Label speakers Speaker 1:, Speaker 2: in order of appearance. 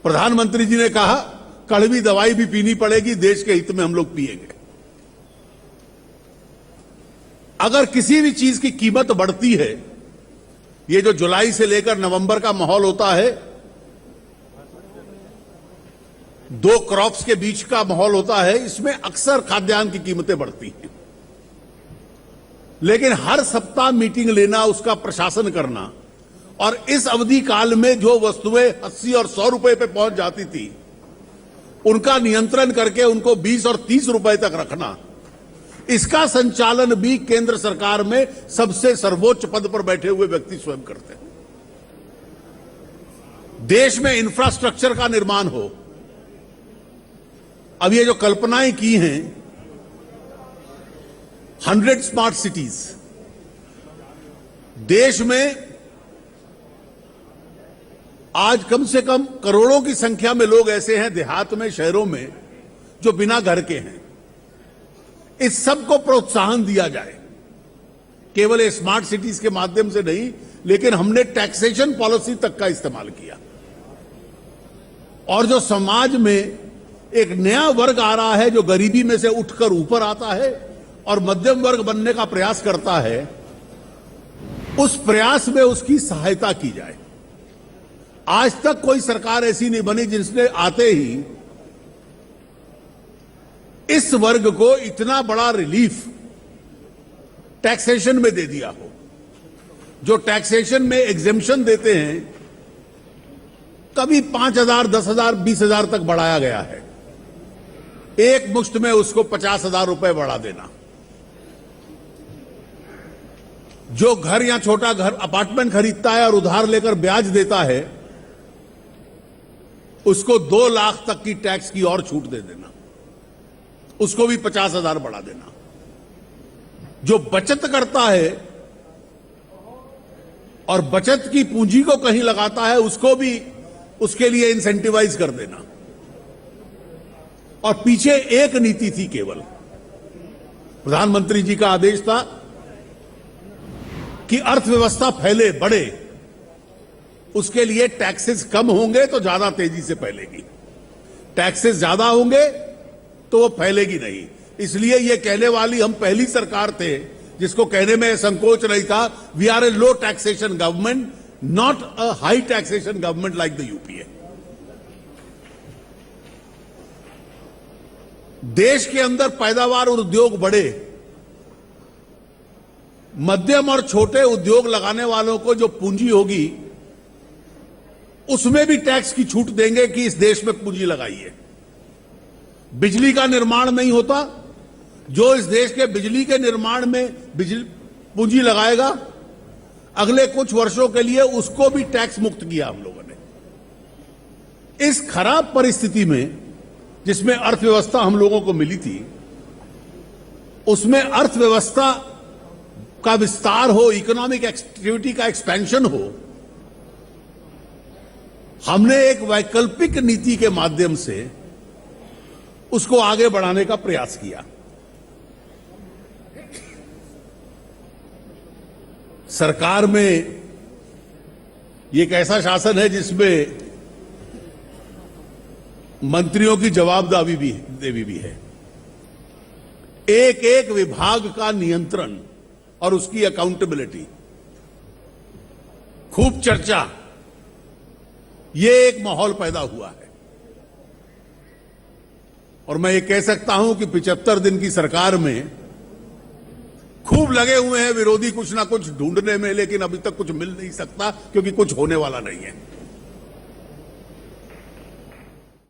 Speaker 1: प्रधानमंत्री जी ने कहा कड़वी दवाई भी पीनी पड़ेगी, देश के हित में हम लोग पिएंगे। अगर किसी भी चीज की कीमत बढ़ती है, ये जो जुलाई से लेकर नवंबर का माहौल होता है, दो क्रॉप्स के बीच का माहौल होता है, इसमें अक्सर खाद्यान्न की कीमतें बढ़ती हैं। लेकिन हर सप्ताह मीटिंग लेना, उसका प्रशासन करना, और इस अवधि काल में जो वस्तुएं 80 और 100 रुपए पे पहुंच जाती थी, उनका नियंत्रण करके उनको 20 और 30 रुपए तक रखना, इसका संचालन भी केंद्र सरकार में सबसे सर्वोच्च पद पर बैठे हुए व्यक्ति स्वयं करते हैं। देश में इंफ्रास्ट्रक्चर का निर्माण हो। अब ये जो कल्पनाएं की हैं, 100 स्मार्ट सिटीज, देश में आज कम से कम करोड़ों की संख्या में लोग ऐसे हैं देहात में, शहरों में, जो बिना घर के हैं। इस सब को प्रोत्साहन दिया जाए, केवल ये स्मार्ट सिटीज के माध्यम से नहीं, लेकिन हमने टैक्सेशन पॉलिसी तक का इस्तेमाल किया। और जो समाज में एक नया वर्ग आ रहा है, जो गरीबी में से उठकर ऊपर आता है और मध्यम वर्ग बनने का प्रयास करता है, उस प्रयास में उसकी सहायता की जाए। आज तक कोई सरकार ऐसी नहीं बनी जिसने आते ही इस वर्ग को इतना बड़ा रिलीफ टैक्सेशन में दे दिया हो। जो टैक्सेशन में एग्जेम्पशन देते हैं, कभी 5,000, 10,000, 20,000 तक बढ़ाया गया है, एक मुश्त में उसको 50,000 रुपए बढ़ा देना। जो घर या छोटा घर, अपार्टमेंट खरीदता है और उधार लेकर ब्याज देता है, उसको 2 लाख तक की टैक्स की और छूट दे देना, उसको भी 50,000 बढ़ा देना। जो बचत करता है और बचत की पूंजी को कहीं लगाता है, उसको भी उसके लिए इंसेंटिवाइज कर देना। और पीछे एक नीति थी, केवल प्रधानमंत्री जी का आदेश था कि अर्थव्यवस्था फैले, बढ़े, उसके लिए टैक्सेस कम होंगे तो ज्यादा तेजी से फैलेगी, टैक्सेस ज्यादा होंगे तो वो फैलेगी नहीं। इसलिए ये कहने वाली हम पहली सरकार थे जिसको कहने में संकोच नहीं था, we are a low taxation government, not a high taxation government like the UPA. देश के अंदर पैदावार और उद्योग बढ़े, मध्यम और छोटे उद्योग लगाने वालों को जो पूंजी होगी, उसमें भी टैक्स की छूट देंगे कि इस देश में पूंजी लगाइए। बिजली का निर्माण नहीं होता, जो इस देश के बिजली के निर्माण में पूंजी लगाएगा, अगले कुछ वर्षों के लिए उसको भी टैक्स मुक्त किया हम लोगों ने। इस खराब परिस्थिति में जिसमें अर्थव्यवस्था हम लोगों को मिली थी, उसमें अर्थव्यवस्था का विस्तार हो, इकोनॉमिक एक्टिविटी का एक्सपेंशन हो, हमने एक वैकल्पिक नीति के माध्यम से उसको आगे बढ़ाने का प्रयास किया। सरकार में ये एक ऐसा शासन है जिसमें मंत्रियों की जवाबदेही भी है। एक एक विभाग का नियंत्रण और उसकी अकाउंटेबिलिटी, खूब चर्चा, ये एक माहौल पैदा हुआ है। और मैं ये कह सकता हूं कि 75 दिन की सरकार में खूब लगे हुए हैं विरोधी कुछ ना कुछ ढूंढने में, लेकिन अभी तक कुछ मिल नहीं सकता क्योंकि कुछ होने वाला नहीं है।